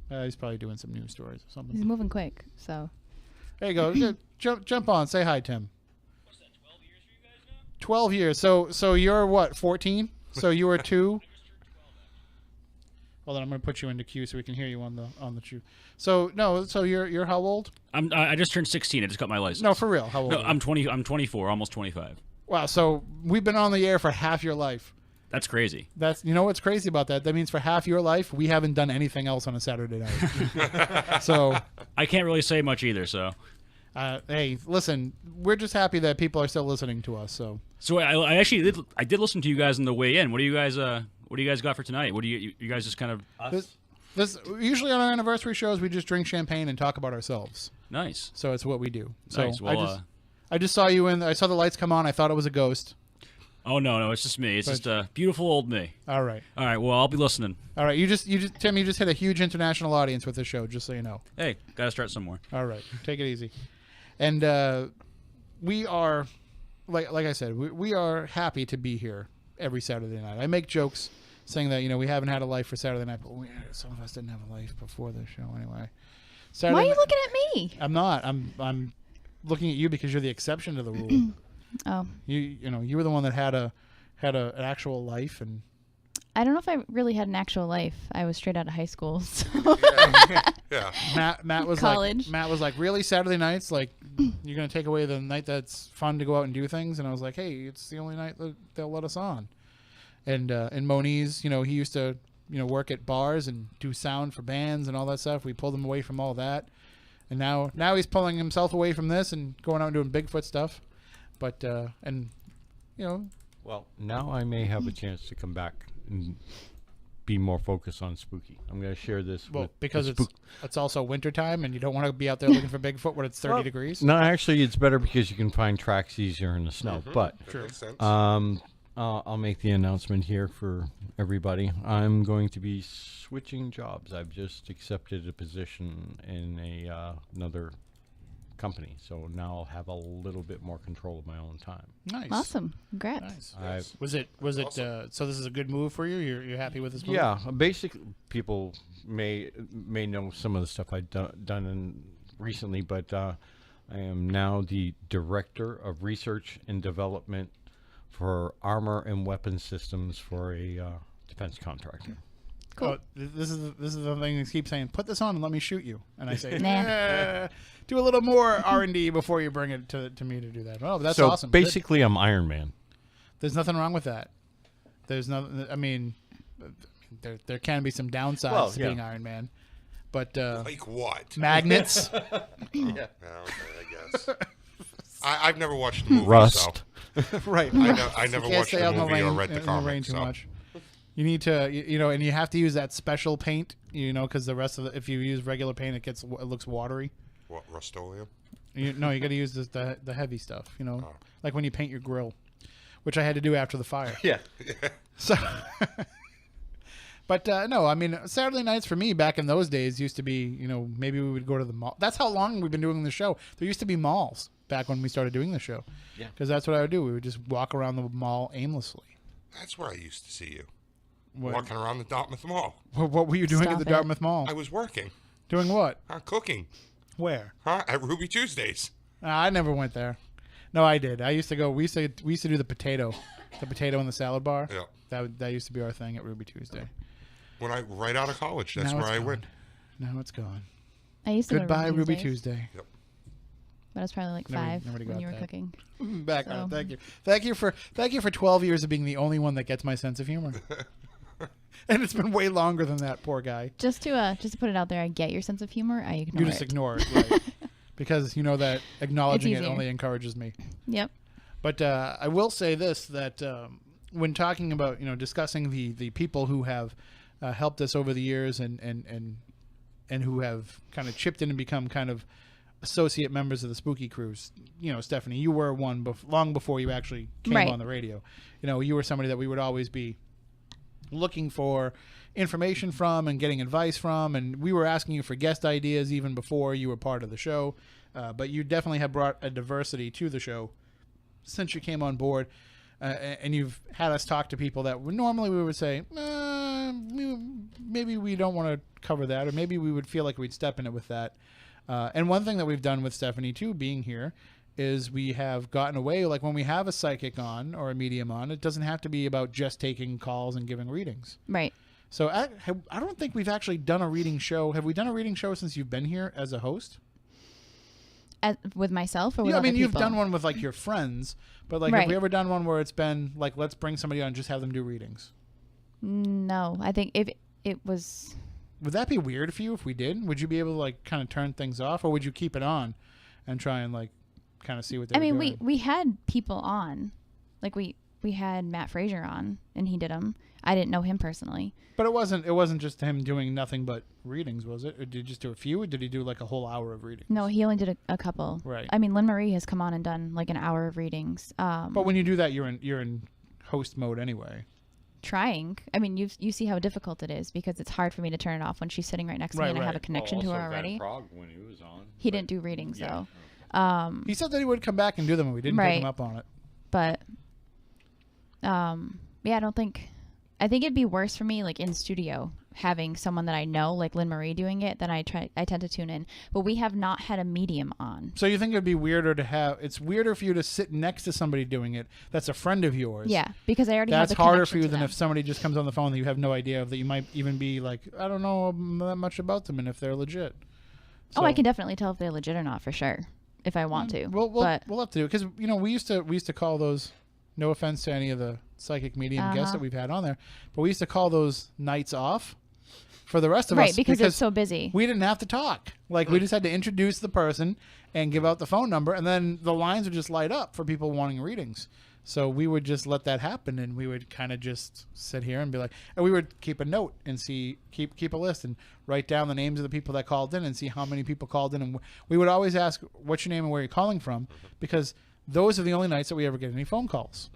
He's probably doing some news stories or something. He's moving quick, so. There you go. Jump on. Say hi, Tim. What's that, 12 years for you guys now? 12 years. So you're what, 14? So you were 2? Hold on, I'm going to put you into queue so we can hear you on the queue. So you're how old? I just turned 16. I just got my license. No, for real. How old? No, are you? I'm 20. I'm 24, almost 25. Wow. So we've been on the air for half your life. That's crazy. That's what's crazy about that? That means for half your life we haven't done anything else on a Saturday night. So I can't really say much either. So hey, listen, we're just happy that people are still listening to us. So I actually did listen to you guys on the way in. What do you guys got for tonight? What do you guys just kind of this Usually on our anniversary shows we just drink champagne and talk about ourselves. Nice. So it's what we do. So Nice. Well, I just saw you I saw the lights come on. I thought it was a ghost. Oh no, it's just me. It's just beautiful old me. All right. Well, I'll be listening. All right. Tim, you just hit a huge international audience with this show, just so you know. Hey, gotta start somewhere. All right. Take it easy. And we are, like I said, we are happy to be here every Saturday night. I make jokes saying that we haven't had a life for Saturday night, but some of us didn't have a life before the show anyway. Why are you looking at me? I'm not. I'm looking at you because you're the exception to the rule. Oh. You were the one that had an actual life, and I don't know if I really had an actual life. I was straight out of high school. So. Yeah. Matt was college. like, really, Saturday nights? Like, you're gonna take away the night that's fun to go out and do things? And I was like, hey, it's the only night that they'll let us on. And Moniz, he used to work at bars and do sound for bands and all that stuff. We pulled him away from all that, and now he's pulling himself away from this and going out and doing Bigfoot stuff. But Well, now I may have a chance to come back and be more focused on spooky. I'm going to share this because it's also wintertime and you don't want to be out there looking for Bigfoot when it's 30 degrees. No, actually, it's better because you can find tracks easier in the snow. But That makes sense. I'll make the announcement here for everybody. I'm going to be switching jobs. I've just accepted a position in another company. So now I'll have a little bit more control of my own time. Nice. Awesome. Congrats. Nice. Was it? So this is a good move for you. You're happy with this move? Yeah, basically, people may know some of the stuff I've done recently, but I am now the Director of Research and Development for armor and weapons systems for a defense contractor. Cool. Oh, this is the thing that keeps saying, "Put this on and let me shoot you." And I say, Nah. "Do a little more R&D before you bring it to me to do that." Oh, that's so awesome. Basically, I'm Iron Man. There's nothing wrong with that. There's no. I mean, there can be some downsides to being Iron Man, but Like what? magnets. Yeah, okay, I guess. I've never watched the movie. Rust. Right. I never Can't watched stay the out in movie or rain- read the in comic. rain too so. much. You need to, and you have to use that special paint, because the rest of if you use regular paint, it looks watery. What, Rust-Oleum? You got to use the heavy stuff, Oh. like when you paint your grill, which I had to do after the fire. Yeah. So, but no, I mean, Saturday nights for me back in those days used to be, maybe we would go to the mall. That's how long we've been doing the show. There used to be malls back when we started doing the show. Yeah. Because that's what I would do. We would just walk around the mall aimlessly. That's where I used to see you. What, Walking around the Dartmouth Mall. what were you doing Stop at the it. Dartmouth Mall? I was working. Doing what? Cooking. Where? At Ruby Tuesdays. I never went there. No, I did. I used to go. We used to do the potato in the salad bar. Yeah. That used to be our thing at Ruby Tuesday. Right out of college. That's Now where it's I gone. went. Now it's gone. I used to Goodbye, go to Ruby Tuesdays, Tuesday. but I was probably like Nobody- 5 nobody when got you were that. cooking. Back on So- it. Thank you for 12 years of being the only one that gets my sense of humor. And it's been way longer than that, poor guy. Just to put it out there, I get your sense of humor. I ignore You just it. ignore it, right? Because you know that acknowledging it easier. only encourages me. Yep. But I will say this, that when talking about, discussing the people who have helped us over the years and who have kind of chipped in and become kind of associate members of the Spooky Crews, Stephanie, you were one long before you actually came Right. on the radio. You were somebody that we would always be looking for information from and getting advice from, and we were asking you for guest ideas even before you were part of the show. But you definitely have brought a diversity to the show since you came on board, and you've had us talk to people that normally we would say, maybe we don't want to cover that, or maybe we would feel like we'd step in it with that. And one thing that we've done with Stephanie, too, being here, is we have gotten away, like when we have a psychic on or a medium on, it doesn't have to be about just taking calls and giving readings. Right. So I don't think we've actually done a reading show. Have we done a reading show since you've been here as a host? With myself or with Yeah, I mean, other you've people? done one with like your friends, but like, Right. have we ever done one where it's been like, let's bring somebody on and just have them do readings? No, I think if it was. Would that be weird for you if we did? Would you be able to like kind of turn things off, or would you keep it on and try and like kind of see what they I were mean, doing? we had people on, like we had Matt Frazier on, and he did them. I didn't know him personally. But it wasn't just him doing nothing but readings, was it? Or did he just do a few, or did he do like a whole hour of readings? No, he only did a couple. Right. I mean, Lynn Marie has come on and done like an hour of readings. But when you do that, you're in host mode anyway. Trying. I mean, you see how difficult it is because it's hard for me to turn it off when she's sitting right next to me and I have a connection to her already. When he was on, He didn't do readings Yeah. though. He said that he would come back and do them, and we didn't Right. take him up on it. But yeah, I think it'd be worse for me like in studio having someone that I know like Lynn Marie doing it than I tend to tune in. But we have not had a medium on. So you think it'd be weirder to have? It's weirder for you to sit next to somebody doing it that's a friend of yours. Yeah, because I already That's have a harder connection for you to than them. if somebody just comes on the phone that you have no idea of, that you might even be like, I don't know that much about them and if they're legit. Oh, I So- can definitely tell if they're legit or not for sure if I want to. We'll but have to do it because we used to call those. No offense to any of the psychic medium guests that we've had on there, but we used to call those nights off for the rest of right us because it's so busy. we didn't have to talk. Like we just had to introduce the person and give out the phone number, and then the lines would just light up for people wanting readings. So we would just let that happen, and we would kind of just sit here and be like, and we would keep a note and keep a list and write down the names of the people that called in and see how many people called in, and we would always ask, what's your name and where you're calling from, because those are the only nights that we ever get any phone calls.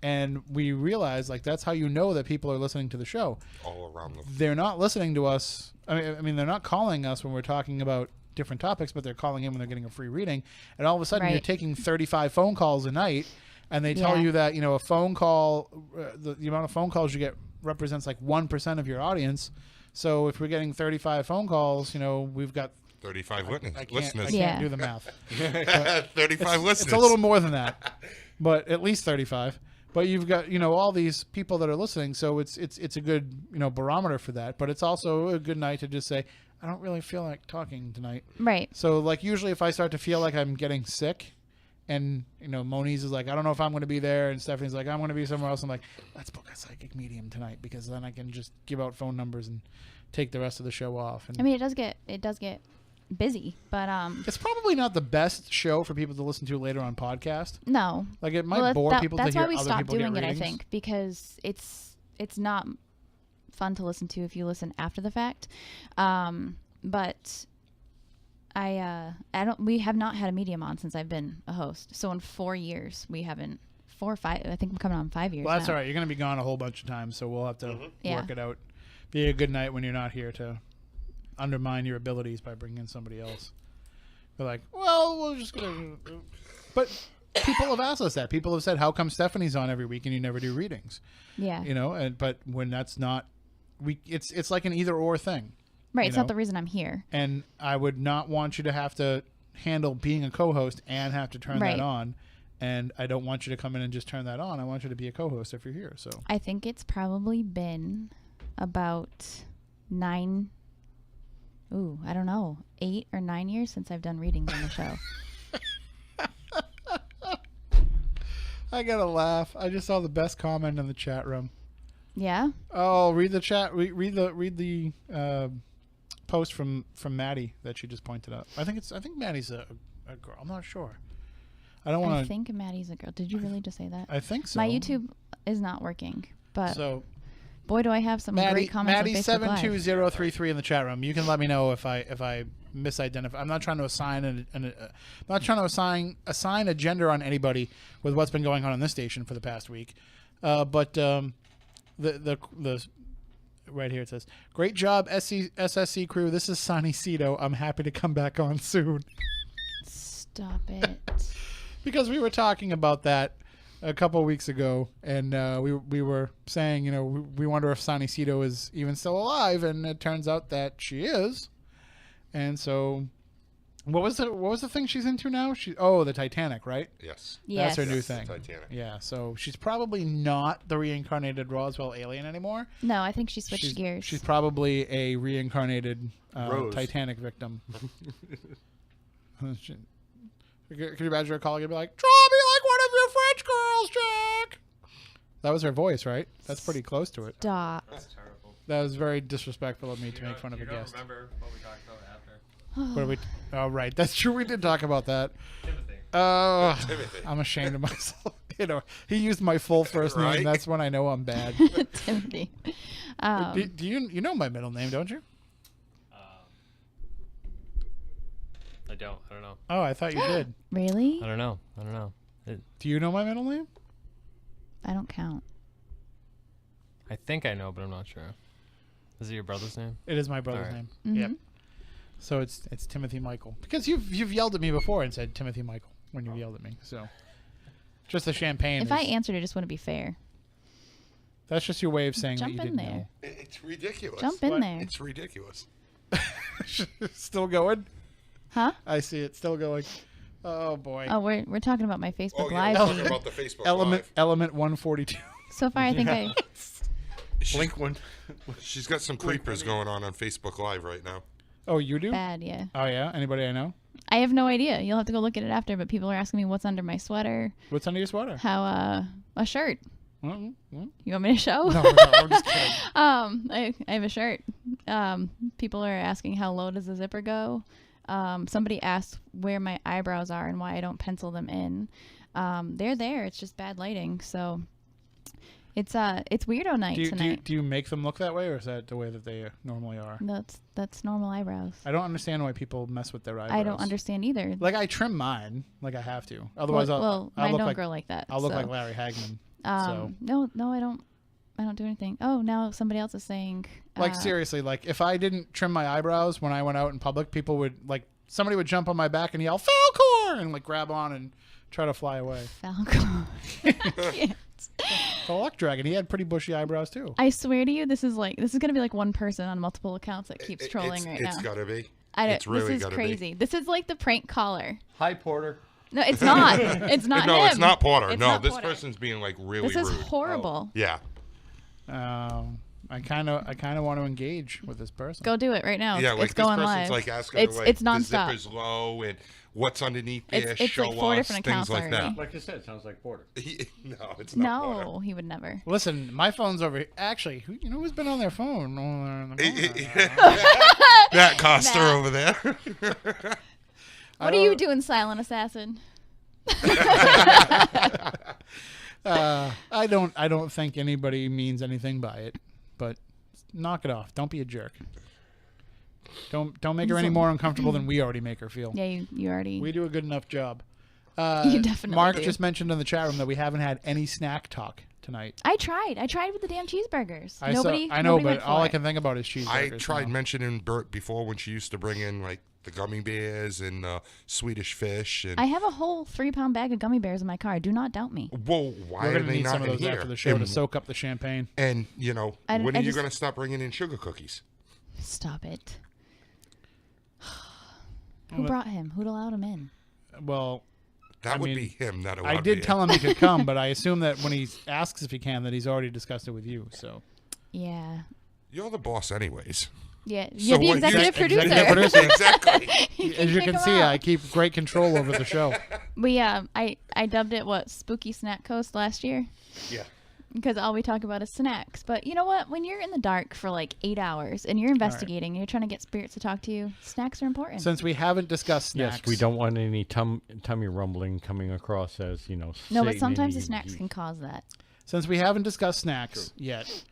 And we realized, like, that's how you know that people are listening to the show. All around the They're not listening to us. I mean, they're not calling us when we're talking about different topics, but they're calling in when they're getting a free reading. And all of a sudden, you're Right. taking 35 phone calls a night, and they tell Yeah. you that, a phone call, the amount of phone calls you get represents like 1% of your audience. So if we're getting 35 phone calls, we've got 35 I can't listeners. Yeah. do the math. 35 listeners. It's a little more than that, but at least 35. But you've got all these people that are listening, so it's a good barometer for that. But it's also a good night to just say, I don't really feel like talking tonight. Right. So like usually if I start to feel like I'm getting sick, and Moniz is like, I don't know if I'm going to be there, and Stephanie's like, I'm going to be somewhere else. I'm like, let's book a psychic medium tonight, because then I can just give out phone numbers and take the rest of the show off. And I mean, it does get busy, but it's probably not the best show for people to listen to later on podcast. no. Like it might Well, bore people to that's hear why we other stopped people doing get it, I readings. think, because it's not fun to listen to if you listen after the fact. But I don't. We have not had a medium on since I've been a host. So in 4 years, we haven't. 4 or 5. I think I'm coming on 5 years. Well, that's now. all right. You're going to be gone a whole bunch of times, so we'll have to Yeah. work it out. Be a good night when you're not here to undermine your abilities by bringing in somebody else. They're like, well, we're just going to... But people have asked us that. People have said, how come Stephanie's on every week and you never do readings? Yeah. But when that's not... It's like an either-or thing. Right. you It's know? not the reason I'm here. And I would not want you to have to handle being a co-host and have to turn Right. that on. And I don't want you to come in and just turn that on. I want you to be a co-host if you're here. So I think it's probably been about 9... Ooh, I don't know. 8 or 9 years since I've done readings on the show. I gotta laugh. I just saw the best comment in the chat room. Yeah. Oh, read the chat. Read the post from Maddie that she just pointed out. I think Maddie's a girl. I'm not sure. I don't I want to. think Maddie's a girl. Did you really just say that? I think so. My YouTube is not working, but So boy, do I have some great comments on Facebook Live. Maddie72033 in the chat room. You can let me know if I misidentify. I'm not trying to assign assign a gender on anybody with what's been going on this station for the past week. But the right here it says, "Great job, SSC crew. This is Sonny Cito. I'm happy to come back on soon." Stop it. Because we were talking about that a couple weeks ago, and we were saying, we wonder if Sonny Cito is even still alive, and it turns out that she is. And so, what was the thing she's into now? The Titanic, right? Yes. Yes. That's her new Yes, thing. Titanic. Yeah, so she's probably not the reincarnated Roswell alien anymore. No, I think she switched gears. She's probably a reincarnated Rose. Titanic victim. Can you imagine her calling and be like, "Draw me like one of your French girls, Jack"? That was her voice, right? That's pretty close to it. Stop. That's terrible. That was very disrespectful of me to make fun of a guest. Remember what we talked about after? What are we? Oh, right. That's true. We did talk about that. Timothy. Timothy. I'm ashamed of myself. He used my full first name. Right? That's when I know I'm bad. Timothy. do you know my middle name, don't you? I don't know. Oh, I thought you did. Really? I don't know. Do you know my middle name? I don't count. I think I know, but I'm not sure. Is it your brother's name? It is my brother's Alright. name. Mhm. Yep. So it's Timothy Michael. Because you've yelled at me before and said Timothy Michael when you yelled at me. So just the champagne. If I answered, it just wouldn't be fair. That's just your way of saying Jump that you in didn't there. It's ridiculous. Jump in What? there. It's ridiculous. know. Still going? Huh? I see it. Still going. Oh boy. Oh, we're talking about my Facebook Oh, yeah, Live. we're talking feed. about the Facebook Element 142. So far, I think I. Live. She's, Blink one. she's got some creepers going on Facebook Live right now. Oh, you do? Bad, yeah. Oh yeah. Anybody I know? I have no idea. You'll have to go look at it after. But people are asking me what's under my sweater. What's under your sweater? How a shirt. Mm, mm. You want me to show? No, I'm just kidding. I have a shirt. People are asking how low does the zipper go. Somebody asked where my eyebrows are and why I don't pencil them in. They're there. It's just bad lighting. So it's weirdo night tonight. Do you make them look that way, or is that the way that they normally are? That's normal eyebrows. I don't understand why people mess with their eyebrows. I don't understand either. Like I trim mine, like I have to. Otherwise, well, I'll mine look don't like grow like that. I'll look so. like Larry Hagman. So No, I don't I don't do anything. Oh, now somebody else is saying. Like seriously, like if I didn't trim my eyebrows when I went out in public, people would like somebody would jump on my back and yell Falcor and like grab on and try to fly away. Falcon. The Luck Dragon, he had pretty bushy eyebrows too. I swear to you, this is gonna be like one person on multiple accounts that keeps trolling right now. It's gotta be. This really is gotta crazy. This is like the prank caller. Hi, Porter. No, it's not. It's not No, him. it's not Porter. It's No, not this Porter. person's being like really This is rude. horrible. Yeah. I kind of want to engage with this person. Go do it right now. Yeah, like it's going this person's live. like asking it's her, like, it's the nonstop. zipper's low and what's underneath there, It's show like 4 us, different things accounts like already. that. Like I said, sounds like Porter. No, it's not Porter. No, he would never. Listen, my phone's over here. Actually, who's been on their phone? On the corner? That Costa Matt. over there. What are you doing, silent assassin? I don't think anybody means anything by it, but knock it off. Don't be a jerk. Don't make her any more uncomfortable than we already make her feel. Yeah, you already. We do a good enough job. You definitely Mark do. just mentioned in the chat room that we haven't had any snack talk tonight. I tried with the damn cheeseburgers. I know, nobody but went all for I it. can think about is cheeseburgers. I tried now. mentioning Bert before when she used to bring in like the gummy bears and Swedish fish. And I have a whole 3-pound bag of gummy bears in my car. Do not doubt me. whoa, why We're are gonna they need not some of in those here? after the show to and, soak up the champagne. and I when are you just- going to stop bringing in sugar cookies? Stop it. Who brought him? Who'd allowed him in? Well, That I would mean, be him. That I did tell him he could come, but I assume that when he asks if he can, that he's already discussed it with you. So Yeah. You're the boss, anyways. Yeah. So You're the what- executive producer. Executive producer. Exactly. As you kick can him see, out. I keep great control over the show. I dubbed it Spooky Snack Coast last year. Yeah. Because all we talk about is snacks. But you know what? When you're in the dark for like 8 hours and you're investigating and you're trying to get spirits to talk to you, snacks are important. Since we haven't discussed snacks, Yes, we don't want any tummy rumbling coming across as, no, but Satan sometimes the in snacks you. can cause that. Since we haven't discussed snacks yet,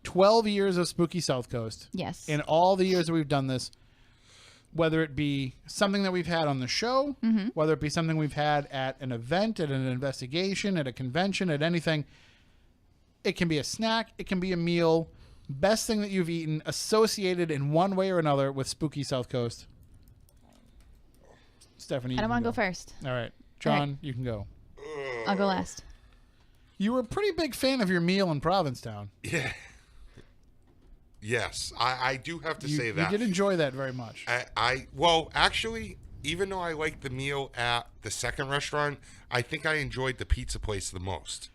12 years of Spooky South Coast. Yes. In all the years that we've done this, whether it be something that we've had on the show, whether it be something we've had at an event, at an investigation, at a convention, at anything, it can be a snack, it can be a meal, best thing that you've eaten associated in one way or another with Spooky South Coast. Stephanie, I don't want to go first. All right. John, All right. you can go. I'll go last. You were a pretty big fan of your meal in Provincetown. Yeah. Yes, I do have to You, say that. you did enjoy that very much. Well, actually, even though I liked the meal at the second restaurant, I think I enjoyed the pizza place the most.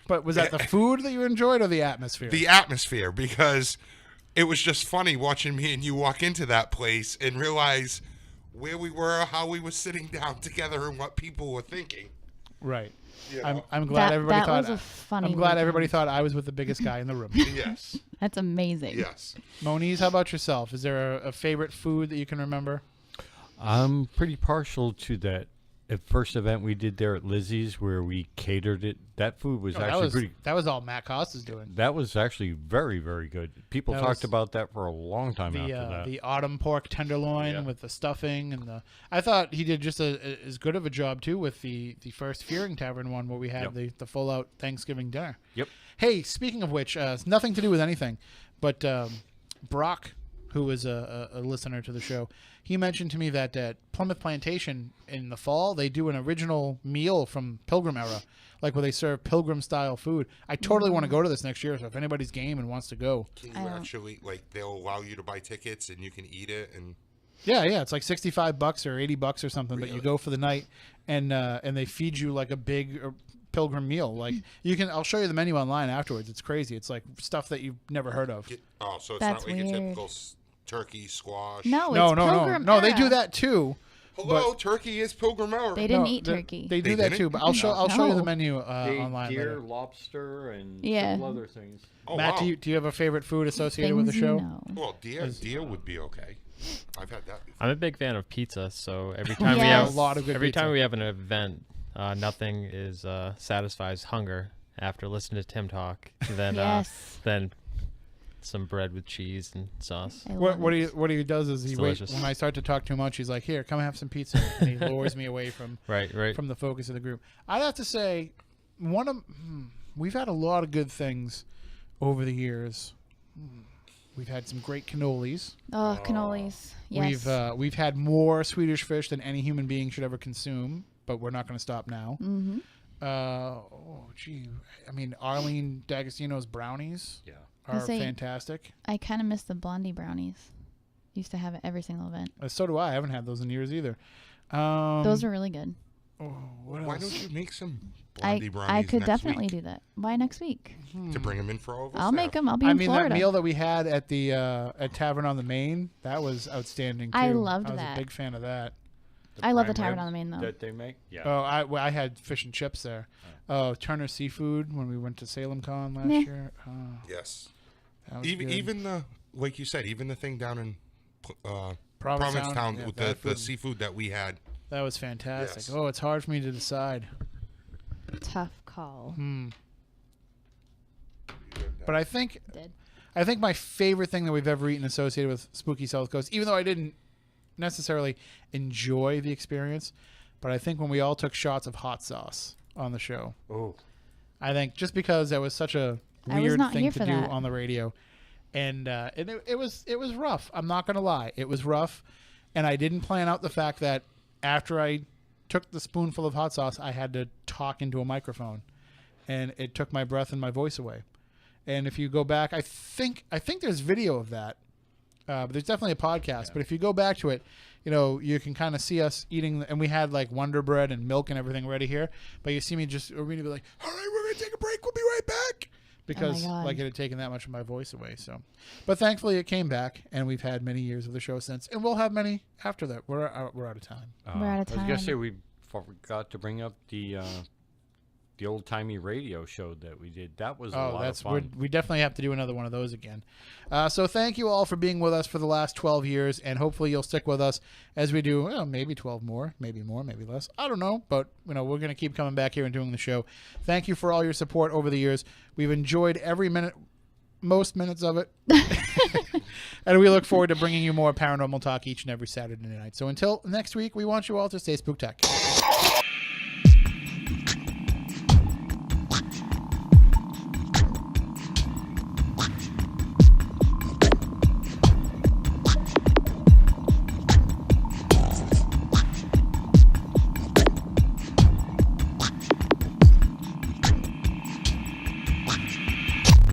But was that the food that you enjoyed or the atmosphere? The atmosphere, because it was just funny watching me and you walk into that place and realize where we were, how we were sitting down together, and what people were thinking. Right. You I'm, know? I'm glad everybody that thought. was a funny I'm glad weekend. everybody thought I was with the biggest guy in the room. Yes. That's amazing. Yes. Moniz, how about yourself? Is there a favorite food that you can remember? I'm pretty partial to that first event we did there at Lizzie's where we catered it. That food was actually that was all Matt Costa's doing. That was actually very, very good. People That talked was about that for a long time after that. The autumn pork tenderloin Yeah. with the stuffing and the. I thought he did just as good of a job too with the first Fearing Tavern one where we had the full out Thanksgiving dinner. Yep. Hey, speaking of which, it's nothing to do with anything, but Brock, who is a listener to the show, he mentioned to me that at Plymouth Plantation in the fall they do an original meal from Pilgrim era, like where they serve Pilgrim style food. I totally want to go to this next year, so if anybody's game and wants to go, Can you actually, like, they'll allow you to buy tickets and you can eat it? And yeah, it's like $65 or $80 or something, but you go for the night and they feed you like a big Pilgrim meal. Like you can, I'll show you the menu online afterwards. It's crazy. It's like stuff that you've never heard of. so it's That's not like a weird. typical turkey squash. No, No, it's no, Pilgrim no. They era. do that too. Hello, turkey is Pilgrim era. They didn't No, eat turkey. They do They that didn't? too, but I'll show you the No. menu They online deer, later. lobster, and Yeah. several other things. Oh, Matt, wow. do you have a favorite food associated with the Things show? you know. Well, deer would be okay. I've had that before. I'm a big fan of pizza, so every time we Yes. have A lot of good every pizza. time we have an event, nothing is satisfies hunger after listening to Tim talk. Then Yes. then some bread with cheese and sauce. I What love what it. he does is he waits delicious. when I start to talk too much. He's like, "Here, come have some pizza," and he lures me away from Right. from the focus of the group. I'd have to say, we've had a lot of good things over the years. We've had some great cannolis. Oh, cannolis. Yes. We've had more Swedish fish than any human being should ever consume, but we're not going to stop now. Mm-hmm. I mean, Arlene D'Agostino's brownies are fantastic. I kind of miss the blondie brownies. Used to have it every single event. So do I. I haven't had those in years either. Those are really good. Why don't you make some blondie brownies I could next definitely week do that. Why next week? to bring them in for over? I'll make them. I'll be in Florida. That meal that we had at the at Tavern on the Main, that was outstanding too. I loved I was that. a big fan of that. I love the prime Tavern rib on the Main though. that they make. Yeah. Oh, I had fish and chips there. Oh, Turner Seafood when we went to Salem Con last Meh. year. Yes. That was Even good. the, like you said, even the thing down in Provincetown, with that the food. seafood that we had. That was fantastic. Yes. Oh, it's hard for me to decide. Tough call. But I think Did. my favorite thing that we've ever eaten associated with Spooky South Coast, even though I didn't necessarily enjoy the experience, but I think when we all took shots of hot sauce on the show. Oh. I think just because that was such a I was weird not thing here to for do that. on the radio, and it was rough. I'm not gonna lie, it was rough, and I didn't plan out the fact that after I took the spoonful of hot sauce, I had to talk into a microphone, and it took my breath and my voice away. And if you go back, I think there's video of that. But there's definitely a podcast. Yeah. But if you go back to it, you can kind of see us eating, and we had like Wonder Bread and milk and everything ready here. But you see me just really be like, "All right, we're gonna take a break. We'll be right back," because like it had taken that much of my voice away. So, but thankfully it came back, and we've had many years of the show since, and we'll have many after that. We're out of time. We're out of time. I was gonna say we forgot to bring up the old timey radio show that we did. That was a lot of fun. We definitely have to do another one of those again. So thank you all for being with us for the last 12 years, and hopefully you'll stick with us as we do maybe 12 more, maybe less. I don't know, but we're going to keep coming back here and doing the show. Thank you for all your support over the years. We've enjoyed every minute, most minutes of it. And we look forward to bringing you more paranormal talk each and every Saturday night. So until next week, we want you all to stay spooktacular.